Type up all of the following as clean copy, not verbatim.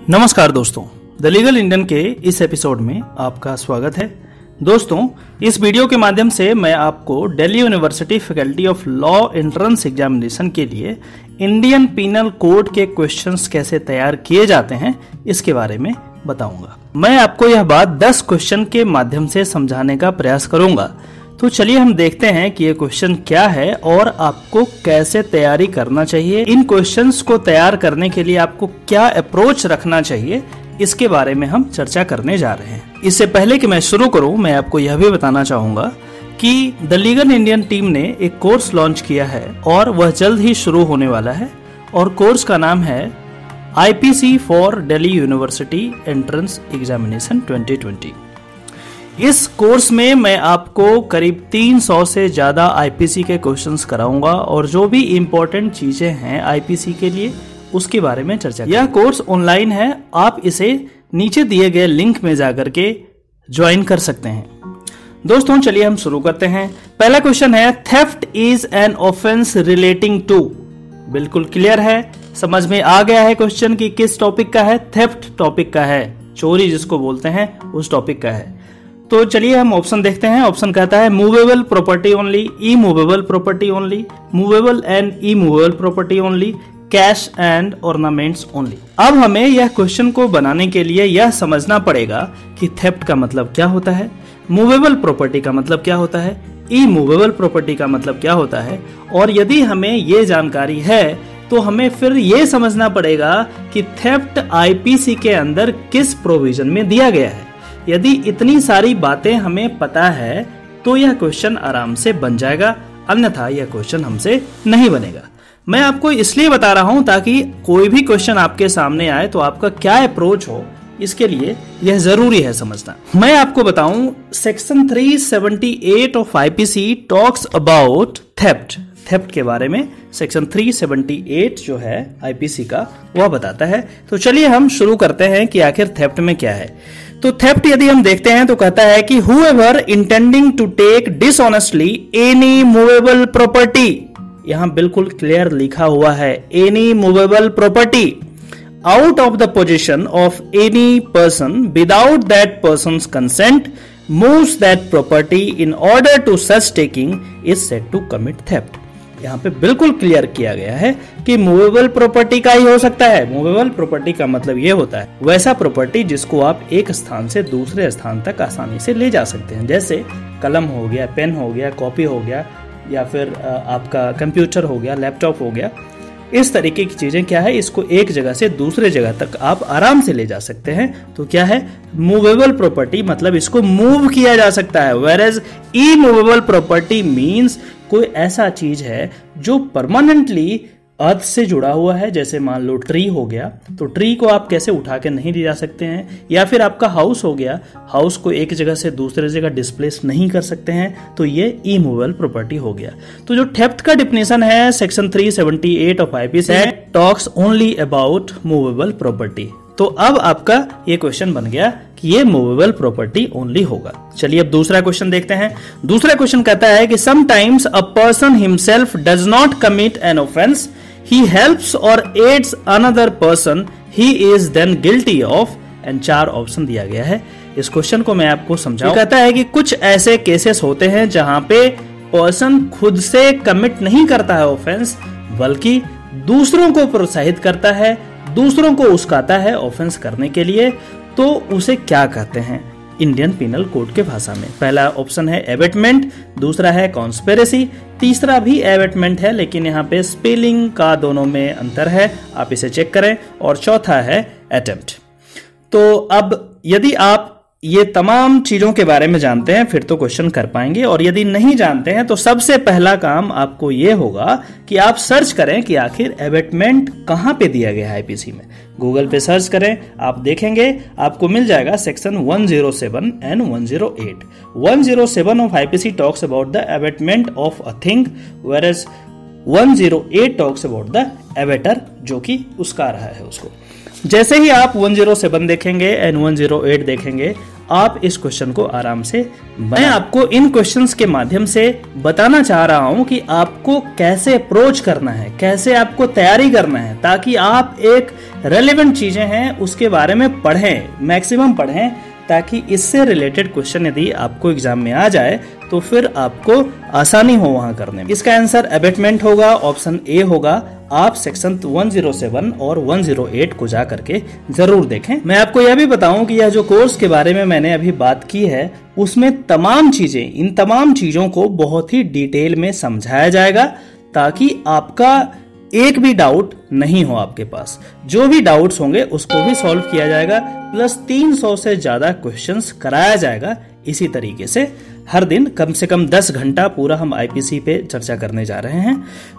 नमस्कार दोस्तों, the legal Indian के इस एपिसोड में आपका स्वागत है। दोस्तों, इस वीडियो के माध्यम से मैं आपको Delhi university faculty of law entrance examination के लिए इंडियन पीनल कोड के क्वेश्चंस कैसे तैयार किए जाते हैं इसके बारे में बताऊंगा। मैं आपको यह बात 10 क्वेश्चन के माध्यम से समझाने का प्रयास करूंगा। तो चलिए हम देखते हैं कि ये क्वेश्चन क्या है और आपको कैसे तैयारी करना चाहिए। इन क्वेश्चंस को तैयार करने के लिए आपको क्या अप्रोच रखना चाहिए, इसके बारे में हम चर्चा करने जा रहे हैं। इससे पहले कि मैं शुरू करूं, मैं आपको यह भी बताना चाहूंगा कि द लीगल इंडियन टीम ने एक कोर्स लॉन्च किया है और वह जल्द ही शुरू होने वाला है और कोर्स का नाम है IPC for Delhi university entrance examination 2020। इस कोर्स में मैं आपको करीब 300 से ज्यादा IPC के क्वेश्चंस कराऊंगा और जो भी इम्पोर्टेंट चीजें हैं IPC के लिए उसके बारे में चर्चा करेंगे। यह कोर्स ऑनलाइन है, आप इसे नीचे दिए गए लिंक में जाकर के ज्वाइन कर सकते हैं। दोस्तों, चलिए हम शुरू करते हैं। पहला क्वेश्चन है, theft is an offence relating to. बिल्कुल क्लियर है, समझ में आ गया है क्वेश्चन की किस टॉपिक का है। थेफ्ट टॉपिक का है, चोरी जिसको बोलते हैं उस टॉपिक का है। तो चलिए हम ऑप्शन देखते हैं। ऑप्शन कहता है movable property only, immovable property only, movable and immovable property only, cash and ornaments only. अब हमें यह क्वेश्चन को बनाने के लिए यह समझना पड़ेगा कि थेफ्ट का मतलब क्या होता है, मूवेबल प्रॉपर्टी का मतलब क्या होता है, इमूवेबल प्रॉपर्टी का मतलब क्या होता है। और यदि हमें ये जानकारी है तो हमें फिर ये समझना पड़ेगा कि थेफ्ट IPC के अंदर किस प्रोविजन में दिया गया है। यदि इतनी सारी बातें हमें पता है तो यह क्वेश्चन आराम से बन जाएगा, अन्यथा यह क्वेश्चन हमसे नहीं बनेगा। मैं आपको इसलिए बता रहा हूं ताकि कोई भी क्वेश्चन आपके सामने आए तो आपका क्या अप्रोच हो, इसके लिए यह जरूरी है समझना। मैं आपको बताऊं, section 378 of IPC talks about theft. Theft के बारे में सेक्शन 378 जो है IPC का वह बताता है। तो चलिए हम शुरू करते हैं कि आखिर थेफ्ट में क्या है। तो थेफ्ट यदि हम देखते हैं तो कहता है कि whoever intending to take dishonestly any movable property, यहां बिल्कुल क्लियर लिखा हुआ है any movable property out of the possession of any person without that person's consent moves that property in order to such taking is said to commit theft। यहाँ पे बिल्कुल clear किया गया है कि मूवेबल प्रॉपर्टी का ही हो सकता है। मूवेबल प्रॉपर्टी का मतलब ये होता है वैसा प्रॉपर्टी जिसको आप एक स्थान से दूसरे स्थान तक आसानी से ले जा सकते हैं, जैसे कलम हो गया, पेन हो गया, कॉपी हो गया, या फिर आपका कंप्यूटर हो गया, लैपटॉप हो गया। इस तरीके की चीजें क्या है, इसको एक जगह से दूसरे जगह तक आप आराम से ले जा सकते हैं। तो क्या है मूवेबल प्रॉपर्टी, मतलब इसको मूव किया जा सकता है। वेयरएज इमूवेबल प्रॉपर्टी मींस कोई ऐसा चीज है जो परमानेंटली अर्थ से जुड़ा हुआ है, जैसे मान लो ट्री हो गया, तो ट्री को आप कैसे उठा के नहीं ले जा सकते हैं। या फिर आपका हाउस हो गया, हाउस को एक जगह से दूसरे जगह डिस्प्लेस नहीं कर सकते हैं, तो ये इमूवेबल प्रॉपर्टी हो गया। तो जो थेफ्ट का डिफिनेशन है section 378 of IPC talks only about movable property. तो अब आपका ये क्वेश्चन बन गया कि ये मूवेबल प्रॉपर्टी ओनली होगा। चलिए अब दूसरा क्वेश्चन देखते हैं। दूसरा क्वेश्चन कहता है कि sometimes a person himself does not commit an offence, he helps or aids another person, he is then guilty of, and 4 option दिया गया है। इस क्वेश्चन को मैं आपको समझाऊं। कहता है कि कुछ ऐसे केसेस होते हैं जहां पे पर्सन खुद से कमिट नहीं करता है ऑफेंस, बल्कि दूसरों को प्रोत्साहित करता है, दूसरों को उस्काता है ऑफेंस करने के लिए। तो उसे क्या कहते हैं इंडियन पिनल कोड के भाषा में? पहला ऑप्शन है एबेटमेंट, दूसरा है कॉन्स्पिरेसी, तीसरा भी एबेटमेंट है लेकिन यहाँ पे स्पेलिंग का दोनों में अंतर है, आप इसे चेक करें, और चौथा है अटेम्प्ट। तो अब यदि आप ये तमाम चीजों के बारे में जानते हैं फिर तो क्वेश्चन कर पाएंगे, और यदि नहीं जानते हैं तो सबसे पहला काम आपको ये होगा कि आप सर्च करें कि आखिर एबेटमेंट कहां पे दिया गया है IPC में। गूगल पे सर्च करें, आप देखेंगे आपको मिल जाएगा section 107 and 108। 107 of IPC talks about the abetment of a thing, whereas 108 talks about the abettor, जो कि उसका रहा है उसको। जैसे ही आप 107 देखेंगे एंड 108 देखेंगे, आप इस क्वेश्चन को आराम से मैं आपको इन क्वेश्चंस के माध्यम से बताना चाह रहा हूं कि आपको कैसे अप्रोच करना है, कैसे आपको तैयारी करना है, ताकि आप एक रेलेवेंट चीजें हैं उसके बारे में पढ़ें, मैक्सिमम पढ़ें, ताकि इससे रिलेटेड क्वेश्चन यदि आपको एग्जाम में आ जाए तो फिर आपको आसानी हो वहां करने में। इसका आंसर अबेटमेंट होगा, ऑप्शन ए होगा। आप सेक्शन 107 और 108 को जा करके जरूर देखें। मैं आपको यह भी बताऊं कि यह जो कोर्स के बारे में मैंने अभी बात की है उसमें तमाम चीजें, इन तमाम चीजों को बहुत ही डिटेल में समझाया जाएगा, ताकि आपका एक भी डाउट नहीं हो आपके पास। जो भी डाउट्स होंगे उसको भी सॉल्व किया जाएगा, प्लस 300 से ज्यादा क्वेश्चंस कराया जाएगा। इसी तरीके से हर दिन कम से कम 10 घंटा पूरा हम आईपीसी पे चर्चा करने जा रहे हैं।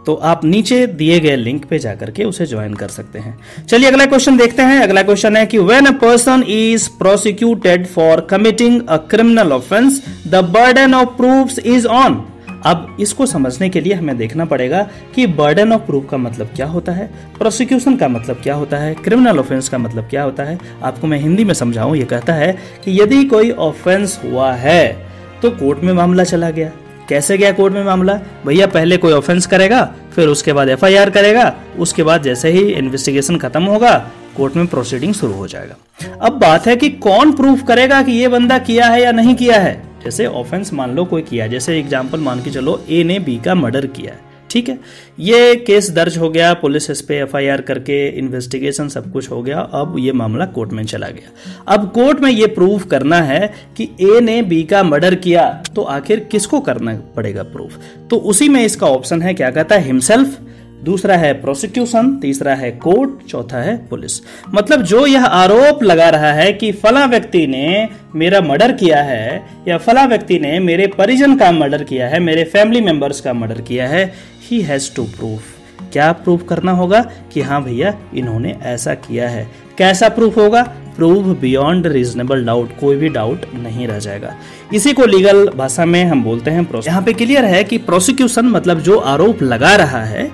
तो आप नीचे दिए गए लिंक पे जाकर के उसे ज्वाइन कर सकते हैं। चलिए अगला क्वेश्चन देखते हैं। अगला क्वेश्चन है कि when a person is prosecuted for committing a criminal offence the burden of proofs is on. अब इसको समझने के लिए हमें देखना पड़ेगा कि बर्डन ऑफ प्रूफ का मतलब क्या होता है, प्रोसिक्यूशन का मतलब क्या होता है, क्रिमिनल ऑफेंस का मतलब क्या होता है। आपको मैं हिंदी में समझाऊं। ये कहता है कि यदि कोई ऑफेंस हुआ है तो कोर्ट में मामला चला गया। कैसे गया कोर्ट में मामला? भैया पहले कोई ऑफेंस करेगा, फिर उसके बाद एफआईआर करेगा, उसके बाद जैसे ही इन्वेस्टिगेशन खत्म होगा कोर्ट में प्रोसीडिंग शुरू हो जाएगा। अब बात है कि कौन प्रूफ करेगा कि ये बंदा किया है या नहीं किया है। जैसे ऑफेंस मान लो कोई किया, जैसे एग्जांपल मान के चलो ए ने बी का मर्डर किया है, ठीक है, ये केस दर्ज हो गया, पुलिस इस पे एफआईआर करके इन्वेस्टिगेशन सब कुछ हो गया, अब ये मामला कोर्ट में चला गया। अब कोर्ट में ये प्रूफ करना है कि ए ने बी का मर्डर किया, तो आखिर किसको करना पड़ेगा प्रूफ? तो उसी में इसका ऑप्शन है, क्या कहता है, हिमसेल्फ, दूसरा है प्रोसिक्यूशन, तीसरा है कोर्ट, चौथा है पुलिस। मतलब जो यह आरोप लगा रहा है कि फला व्यक्ति ने मेरा मर्डर किया है या फला व्यक्ति ने मेरे परिजन का मर्डर किया है, मेरे फैमिली मेंबर्स का मर्डर किया है, ही हैज टू प्रूफ। क्या प्रूफ करना होगा कि हाँ भैया इन्होंने ऐसा किया है। कैसा प्रूफ होगा? प्रूफ बियॉन्ड रीजनेबल डाउट, कोई भी डाउट नहीं रह जाएगा। इसी को लीगल भाषा में हम बोलते हैं प्रोसिक्यूशन। यहाँ पे क्लियर है कि प्रोसिक्यूशन मतलब जो आरोप लगा रहा है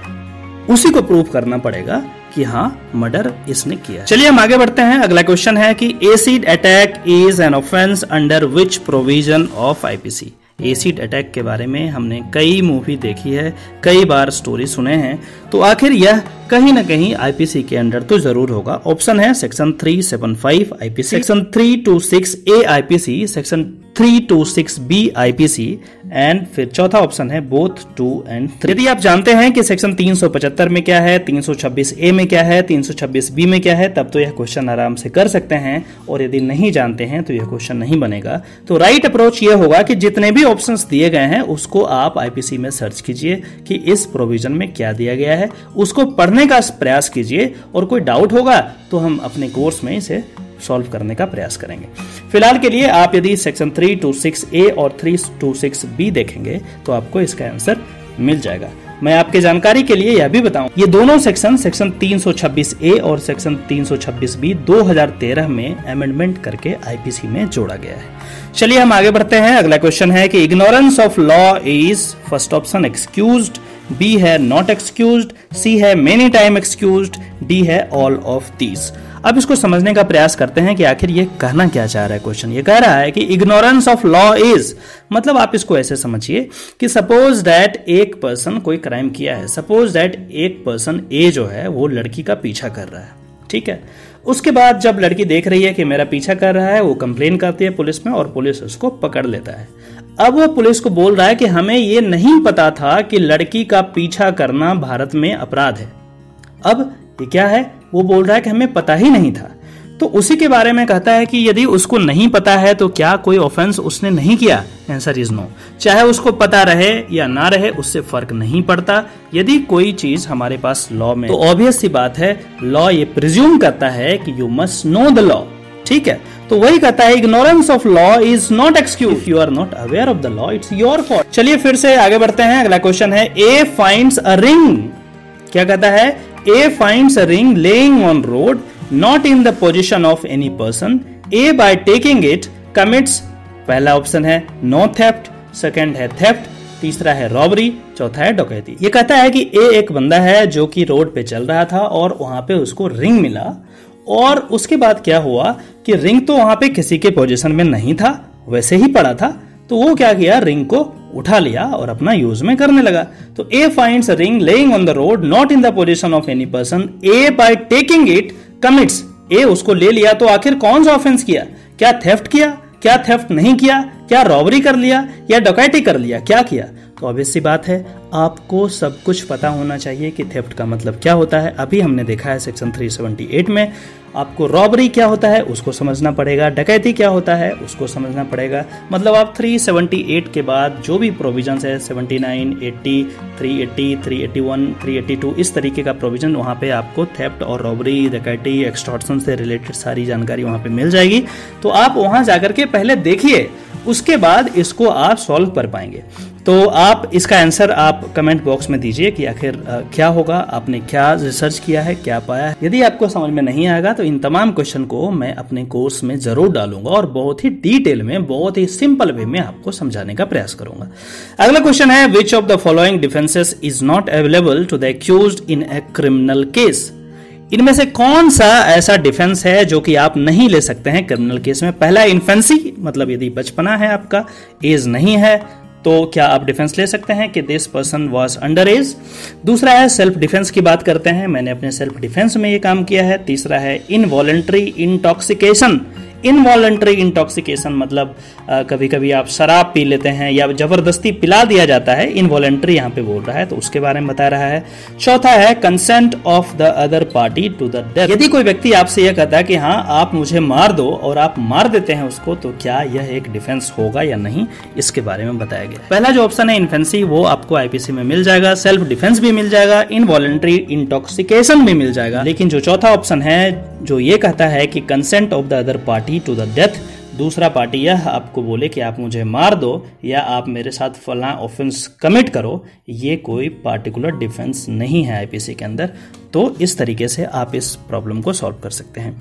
उसी को प्रूफ करना पड़ेगा कि हाँ मर्डर इसने किया। चलिए हम आगे बढ़ते हैं। अगला क्वेश्चन है कि acid attack is an offence under which provision of IPC. Acid attack के बारे में हमने कई मूवी देखी है, कई बार स्टोरी सुने हैं, तो आखिर यह कहीं ना कहीं आईपीसी के अंडर तो जरूर होगा। ऑप्शन है section 375 IPC, section 326 A IPC, section 326 B IPC and फिर चौथा ऑप्शन है बोथ 2 and 3। यदि आप जानते हैं कि सेक्शन 375 में क्या है, 326 ए में क्या है, 326 बी में क्या है, तब तो यह क्वेश्चन आराम से कर सकते हैं, और यदि नहीं जानते हैं तो यह क्वेश्चन नहीं बनेगा। तो राइट अप्रोच यह होगा कि जितने भी ऑप्शंस दिए गए हैं उसको आप आईपीसी में सर्च कीजिए कि इस प्रोविजन में क्या दिया गया है, उसको पढ़ने का प्रयास कीजिए, और कोई डाउट होगा तो हम अपने कोर्स में इसे सॉल्व करने का प्रयास करेंगे। फिलहाल के लिए आप यदि सेक्शन 326 ए और 326 बी देखेंगे तो आपको इसका आंसर मिल जाएगा। मैं आपके जानकारी के लिए यह भी बताऊं, ये दोनों सेक्शन 326 ए और सेक्शन 326 बी 2013 में अमेंडमेंट करके आईपीसी में जोड़ा गया है। चलिए हम आगे बढ़ते हैं। अगला क्वेश्चन है कि ignorance of law is, first option excused, B है नॉट एक्सक्यूज्ड, सी है मेनी टाइम एक्सक्यूज्ड, डी है ऑल ऑफ दीज। अब इसको समझने का प्रयास करते हैं कि आखिर ये कहना क्या चाह रहा है क्वेश्चन। ये कह रहा है कि इग्नोरेंस ऑफ लॉ इज, मतलब आप इसको ऐसे समझिए कि सपोज दैट एक पर्सन कोई क्राइम किया है, सपोज दैट एक पर्सन ए जो है वो लड़की का पीछा कर रहा है, ठीक है। उसके बाद जब लड़की देख रही है कि मेरा पीछा कर रहा है, वो कंप्लेन करती है पुलिस में और पुलिस उसको पकड़ लेता है। अब वो पुलिस को बोल रहा है कि हमें ये नहीं पता था कि लड़की का पीछा करना भारत में अपराध है। अब ये क्या है? वो बोल रहा है कि हमें पता ही नहीं था। तो उसी के बारे में कहता है कि यदि उसको नहीं पता है तो क्या कोई ऑफेंस उसने नहीं किया? Answer is no. चाहे उसको पता रहे या ना रहे उससे फर्क नहीं पड़ता। यदि कोई चीज हमारे पास लॉ में, तो ऑब्वियस सी बात है लॉ ये प्रिज्यूम करता है कि you must know the law, ठीक है। तो वही कहता है ignorance of law is not excuse, if you are not aware of the law it's your fault. चलिए फिर से आगे बढ़ते हैं। अगला क्वेश्चन है ए फाइंड्स अ रिंग। क्या कहता है? A finds a ring laying on road not in the position of any person. A by taking it commits, पहला ऑप्शन है no theft, सेकंड है theft, तीसरा है रॉबरी, चौथा है डकैती। ये कहता है कि ए एक बंदा है जो कि रोड पे चल रहा था और वहां पे उसको रिंग मिला और उसके बाद क्या हुआ कि रिंग तो वहां पे किसी के पोजीशन में नहीं था, वैसे ही पड़ा था, तो वो क्या किया, रिंग को उठा लिया और अपना यूज में करने लगा। तो A finds a ring laying on the road not in the position of any person, A by taking it commits, A उसको ले लिया तो आखिर कौन सा ऑफेंस किया, क्या थेफ्ट किया, क्या थेफ्ट नहीं किया, क्या रॉबरी कर लिया या डकैती कर लिया, क्या किया। तो ऑब्वियस सी बात है आपको सब कुछ पता होना चाहिए कि थेफ्ट का मतलब क्या होता है। अभी हमने देखा है सेक्शन 378 में आपको रॉबरी क्या होता है उसको समझना पड़ेगा, डकैती क्या होता है उसको समझना पड़ेगा। मतलब आप 378 के बाद जो भी प्रोविजंस है 79, 80, 380, 381, 382 इस तरीके का प्रोविजन वहाँ पे आपको थेफ्ट और रॉबरी, डकैती, एक्सटॉर्शन से रिलेटेड सारी जानकारी वहाँ पे मिल जाएगी। तो आप वहाँ जाकर के पहले देखिए, उसके बाद इसको आप सॉल्व कर पाएंगे। तो आप इसका आंसर आप कमेंट बॉक्स में दीजिए कि आखिर क्या होगा, आपने क्या रिसर्च किया है, क्या पाया है। यदि आपको समझ में नहीं आएगा तो इन तमाम क्वेश्चन को मैं अपने कोर्स में जरूर डालूंगा और बहुत ही डिटेल में, बहुत ही सिंपल वे में आपको समझाने का प्रयास करूंगा। अगला क्वेश्चन है, which of the following defences is not available to the accused in a criminal case. इनमें से कौन सा ऐसा डिफेंस है जो कि आप नहीं ले सकते हैं क्रिमिनल केस में। पहला इन्फेंसी, मतलब यदि बचपना है आपका, एज नहीं है, तो क्या आप डिफेंस ले सकते हैं कि this person was under as. दूसरा है सेल्फ डिफेंस की बात करते हैं, मैंने अपने सेल्फ डिफेंस में ये काम किया है। तीसरा है इनवॉलंटरी इंटॉक्सिकेशन। इनवॉलंटरी इंटॉक्सिकेशन मतलब कभी कभी आप शराब पी लेते हैं या जबरदस्ती पिला दिया जाता है, इनवॉलंटरी यहाँ पे बोल रहा है, तो उसके बारे में बता रहा है। चौथा है consent of the other party to the death. यदि कोई व्यक्ति आपसे यह कहता है कि हाँ आप मुझे मार दो और आप मार देते हैं उसको, तो क्या यह एक डिफेंस होगा या नहीं, इसके बारे में बताया गया। पहला जो ऑप्शन है इन्फेंसी, वो आपको आईपीसी में मिल जाएगा, सेल्फ डिफेंस भी मिल जाएगा, इनवॉलंटरी इंटॉक्सिकेशन भी मिल जाएगा। लेकिन जो चौथा ऑप्शन है जो ये कहता है कि consent of the other party to the death, दूसरा पार्टी यह आपको बोले कि आप मुझे मार दो या आप मेरे साथ फला ऑफेंस कमिट करो, ये कोई पार्टिकुलर डिफेंस नहीं है आईपीसी के अंदर। तो इस तरीके से आप इस प्रॉब्लम को सॉल्व कर सकते हैं।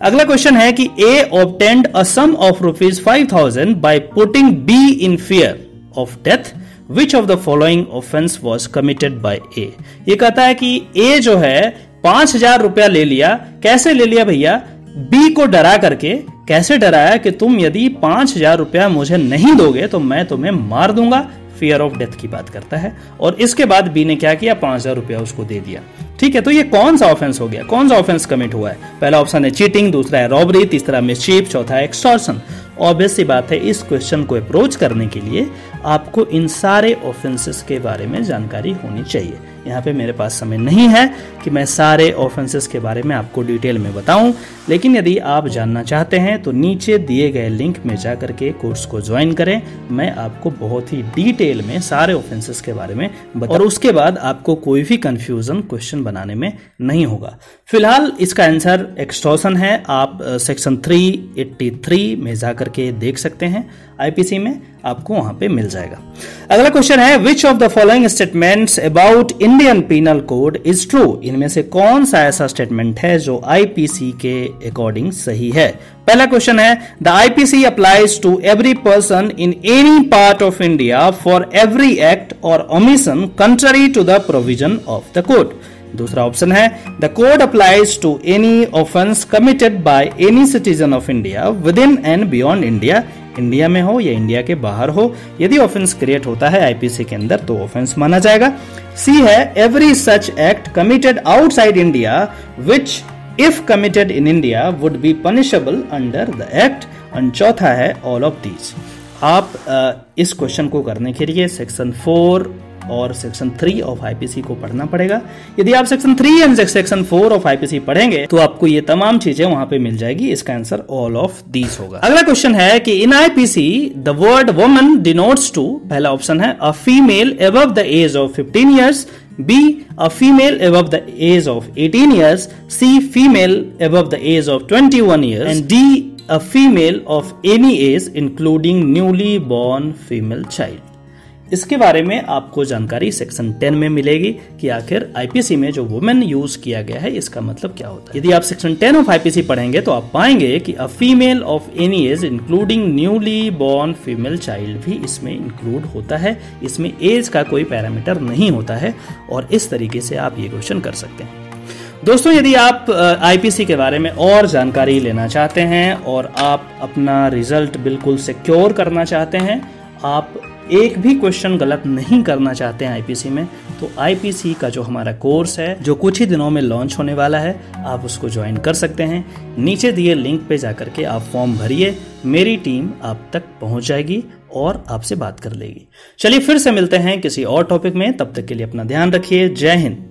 अगला क्वेश्चन है कि A obtained a sum of ₹5,000 by putting B in fear of death, which of the following offence was committed by A. ये कहता है कि ए जो है 5,000 रुपया ले लिया, कैसे ले लिया भैया, बी को डरा करके। कैसे डराया कि तुम यदि 5,000 रुपया मुझे नहीं दोगे तो मैं तुम्हें मार दूंगा, फियर ऑफ डेथ की बात करता है। और इसके बाद बी ने क्या किया, 5,000 रुपया उसको दे दिया। ठीक है, तो ये कौन सा ऑफेंस हो गया, कौन सा ऑफेंस कमिट हुआ है। पहला ऑप्शन है चीटिंग, दूसरा है रॉबरी, तीसरा मिसचीफ, चौथा है एक्सटॉर्शन। ऑब्वियस सी बात है इस क्वेश्चन को अप्रोच करने के लिए आपको इन सारे ऑफेंसेस के बारे में जानकारी होनी चाहिए। यहाँ पे मेरे पास समय नहीं है कि मैं सारे ऑफेंसेस के बारे में आपको डिटेल में बताऊं, लेकिन यदि आप जानना चाहते हैं तो नीचे दिए गए लिंक में जाकर के कोर्स को ज्वाइन करें। मैं आपको बहुत ही डिटेल में सारे ऑफेंसेस के बारे में और उसके बाद आपको कोई भी कंफ्यूजन क्वेश्चन बनाने में नहीं होगा। फिलहाल इसका आंसर एक्सटॉर्शन है। आप सेक्शन 383 में जाकर के देख सकते हैं, आईपीसी में आपको वहां पे मिल जाएगा। अगला क्वेश्चन है, which of the following statements about Indian penal code is true. इनमें से कौन सा ऐसा स्टेटमेंट है जो आईपीसी के अकॉर्डिंग सही है। पहला क्वेश्चन है, the IPC applies to every person in any part of India for every act और omission contrary to the provision of the code. दूसरा ऑप्शन है, the code applies to any offence committed by any citizen of India within and beyond India, India में हो या India के बाहर हो। यदि ऑफेंस क्रिएट होता है आईपीसी के अंदर तो ऑफेंस माना जाएगा। सी है, every such act committed outside India which if committed in India would be punishable under the act. और चौथा है, ऑल ऑफ दीज। आप इस क्वेश्चन को करने के लिए सेक्शन 4 और सेक्शन 3 ऑफ आईपीसी को पढ़ना पड़ेगा। यदि आप section 3 and section 4 of IPC पढ़ेंगे तो आपको ये तमाम चीजें वहां पे मिल जाएगी। इसका आंसर ऑल ऑफ दीज होगा। अगला क्वेश्चन है कि in IPC the word woman denotes to, पहला ऑप्शन है a female above the age of 15 years, B a female above the age of 18 years, C female above the age of 21 years, and D a female of any age including newly born female child। इसके बारे में आपको जानकारी section 10 में मिलेगी कि आखिर IPC में जो वुमेन यूज किया गया है इसका मतलब क्या होता है। यदि आप सेक्शन 10 ऑफ आईपीसी पढ़ेंगे तो आप पाएंगे कि a female of any as including newly born female child भी इसमें इंक्लूड होता है। इसमें एज का कोई पैरामीटर नहीं होता है और इस तरीके से आप ये क्वेश्चन कर सकते हैं। दोस्तों, यदि आप आईपीसी के बारे में और जानकारी लेना चाहते हैं और आप अपना रिजल्ट बिल्कुल सिक्योर करना चाहते हैं, आप एक भी क्वेश्चन गलत नहीं करना चाहते हैं आईपीसी में, तो आईपीसी का जो हमारा कोर्स है जो कुछ ही दिनों में लॉन्च होने वाला है, आप उसको ज्वाइन कर सकते हैं। नीचे दिए लिंक पे जाकर के आप फॉर्म भरिए, मेरी टीम आप तक पहुंच जाएगी और आपसे बात कर लेगी। चलिए फिर से मिलते हैं किसी और टॉपिक में, तब तक के लिए अपना ध्यान रखिए। जय हिंद।